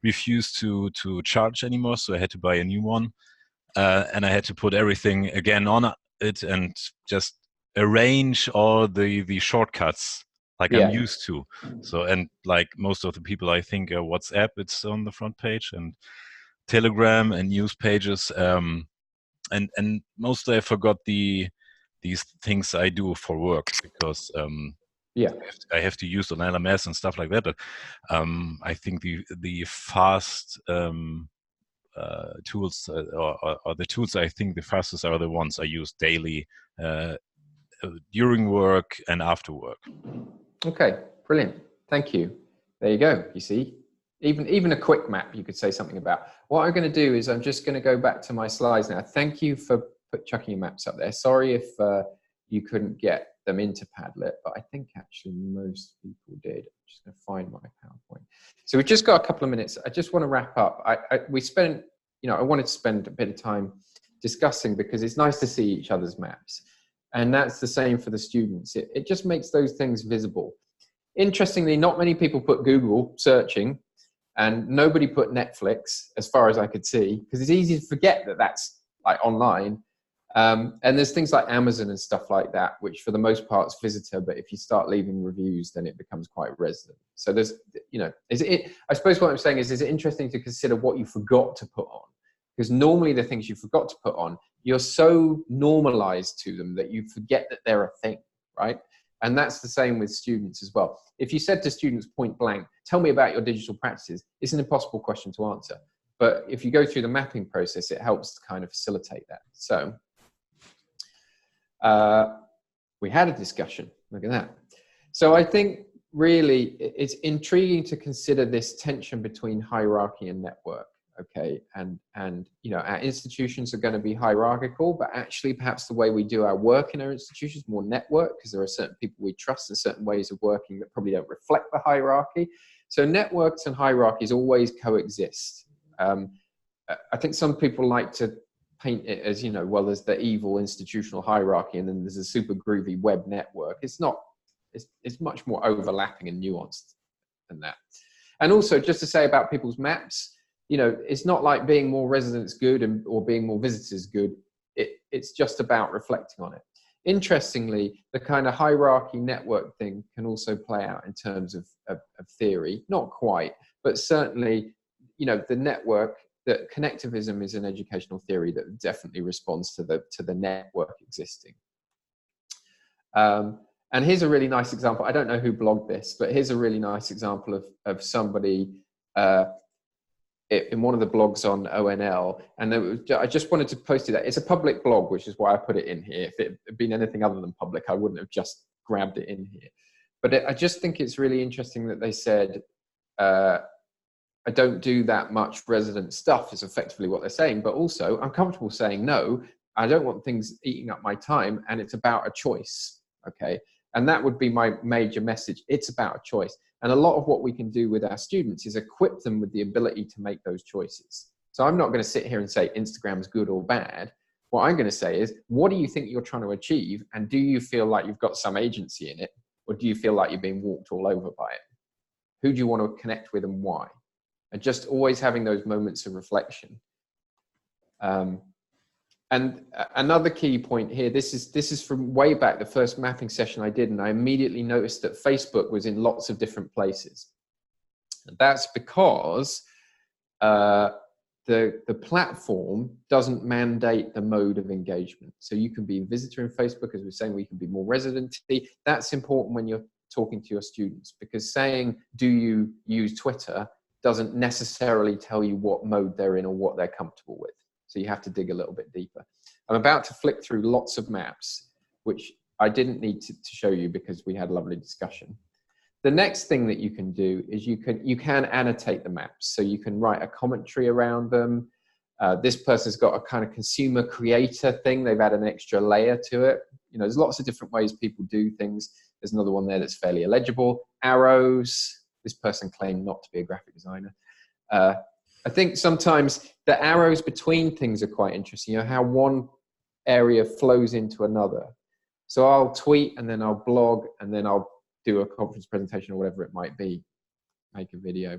Speaker 6: refused to charge anymore, so I had to buy a new one, and I had to put everything again on it and just arrange all the shortcuts like I'm used to. So, and like most of the people, I think WhatsApp, it's on the front page, and Telegram and news pages. And mostly I forgot these things I do for work, because I have to use an LMS and stuff like that. But I think the fast tools or the tools I think the fastest are the ones I use daily, during work and after work.
Speaker 2: Okay, brilliant. Thank you. There you go. You see, even a quick map you could say something about. What I'm going to do is I'm just going to go back to my slides now. Thank you for chucking your maps up there. Sorry if you couldn't get them into Padlet, but I think actually most people did. I'm just going to find my PowerPoint. So we've just got a couple of minutes. I just want to wrap up. We spent, I wanted to spend a bit of time discussing, because it's nice to see each other's maps. And that's the same for the students. It just makes those things visible. Interestingly, not many people put Google searching, and nobody put Netflix, as far as I could see, because it's easy to forget that that's like online. And there's things like Amazon and stuff like that, which for the most part is visitor, but if you start leaving reviews, then it becomes quite resident. So there's, I suppose what I'm saying is it interesting to consider what you forgot to put on? because normally the things you forgot to put on, you're so normalized to them that you forget that they're a thing, right? And that's the same with students as well. If you said to students point blank, tell me about your digital practices, it's an impossible question to answer. But if you go through the mapping process, it helps to kind of facilitate that. So we had a discussion, look at that. So I think really it's intriguing to consider this tension between hierarchy and network. Okay, and you know, our institutions are going to be hierarchical, but actually perhaps the way we do our work in our institutions more network, because there are certain people we trust and certain ways of working that probably don't reflect the hierarchy. So networks and hierarchies always coexist. I think some people like to paint it as, you know, well, there's the evil institutional hierarchy and then there's a super groovy web network. It's not, it's much more overlapping and nuanced than that. And also just to say about people's maps, you know, it's not like being more residents good or being more visitors good. It's just about reflecting on it. Interestingly, the kind of hierarchy network thing can also play out in terms of theory. Not quite, but certainly, you know, the network, that connectivism is an educational theory that definitely responds to the network existing. And here's a really nice example. I don't know who blogged this, but here's a really nice example of somebody in one of the blogs on ONL, and I just wanted to post it. It's a public blog, which is why I put it in here. If it had been anything other than public, I wouldn't have just grabbed it in here. But I just think it's really interesting that they said, I don't do that much resident stuff is effectively what they're saying, but also I'm comfortable saying, no, I don't want things eating up my time, and it's about a choice, okay? And that would be my major message. It's about a choice. And a lot of what we can do with our students is equip them with the ability to make those choices. So I'm not going to sit here and say Instagram's good or bad. What I'm going to say is, what do you think you're trying to achieve? And do you feel like you've got some agency in it? Or do you feel like you're being walked all over by it? Who do you want to connect with and why? And just always having those moments of reflection. And another key point here, this is from way back, the first mapping session I did, and I immediately noticed that Facebook was in lots of different places. And that's because the platform doesn't mandate the mode of engagement. So you can be a visitor in Facebook, as we're saying, we can be more resident-y. That's important when you're talking to your students, because saying, do you use Twitter, doesn't necessarily tell you what mode they're in or what they're comfortable with. So you have to dig a little bit deeper. I'm about to flick through lots of maps, which I didn't need to show you because we had a lovely discussion. The next thing that you can do is you can annotate the maps. So you can write a commentary around them. This person's got a kind of consumer creator thing. They've added an extra layer to it. You know, there's lots of different ways people do things. There's another one there that's fairly illegible. Arrows. This person claimed not to be a graphic designer. I think sometimes the arrows between things are quite interesting. You know, how one area flows into another. So I'll tweet and then I'll blog and then I'll do a conference presentation or whatever it might be, make a video.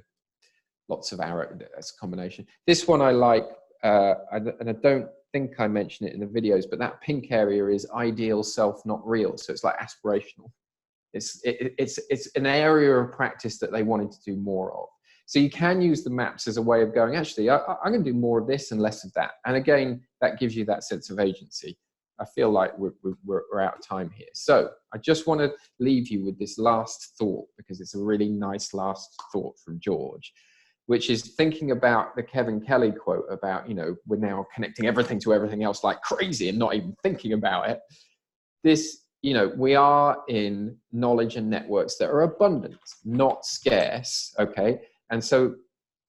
Speaker 2: Lots of arrow, that's a combination. This one I like, and I don't think I mentioned it in the videos, but that pink area is ideal self, not real. So it's like aspirational. It's an area of practice that they wanted to do more of. So you can use the maps as a way of going, actually, I'm going to do more of this and less of that. And again, that gives you that sense of agency. I feel like we're out of time here. So I just want to leave you with this last thought, because it's a really nice last thought from George, which is thinking about the Kevin Kelly quote about, you know, we're now connecting everything to everything else like crazy and not even thinking about it. This, you know, we are in knowledge and networks that are abundant, not scarce, okay? And so,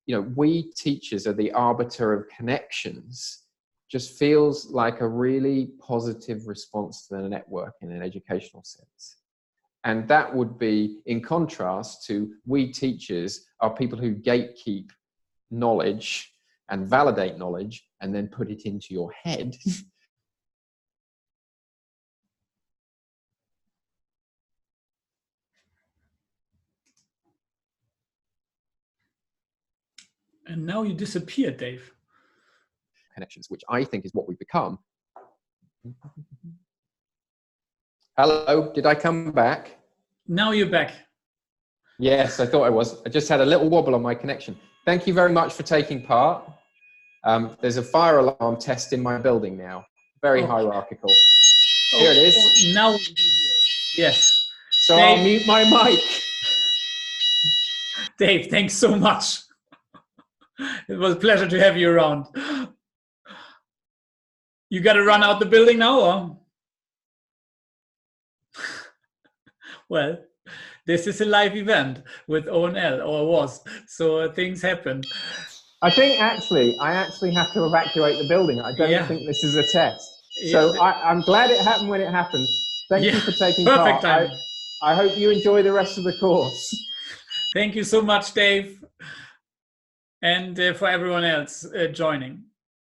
Speaker 2: you know, we teachers are the arbiter of connections. Just feels like a really positive response to the network in an educational sense. And that would be in contrast to we teachers are people who gatekeep knowledge and validate knowledge and then put it into your head.
Speaker 1: And now you disappeared, Dave.
Speaker 2: Connections, which I think is what we've become. Hello, did I come back?
Speaker 1: Now you're back.
Speaker 2: Yes, I thought I was. I just had a little wobble on my connection. Thank you very much for taking part. There's a fire alarm test in my building now. Very hierarchical. Here it is.
Speaker 1: Now we do hear it. Yes.
Speaker 2: So Dave, I'll mute my mic.
Speaker 1: Dave, thanks so much. It was a pleasure to have you around. You got to run out the building now, or? Well, this is a live event with ONL, or was, so things happen.
Speaker 2: I actually have to evacuate the building. I don't think this is a test. So I'm glad it happened when it happened. Thank you for taking part. I hope you enjoy the rest of the course.
Speaker 1: Thank you so much, Dave, and for everyone else joining.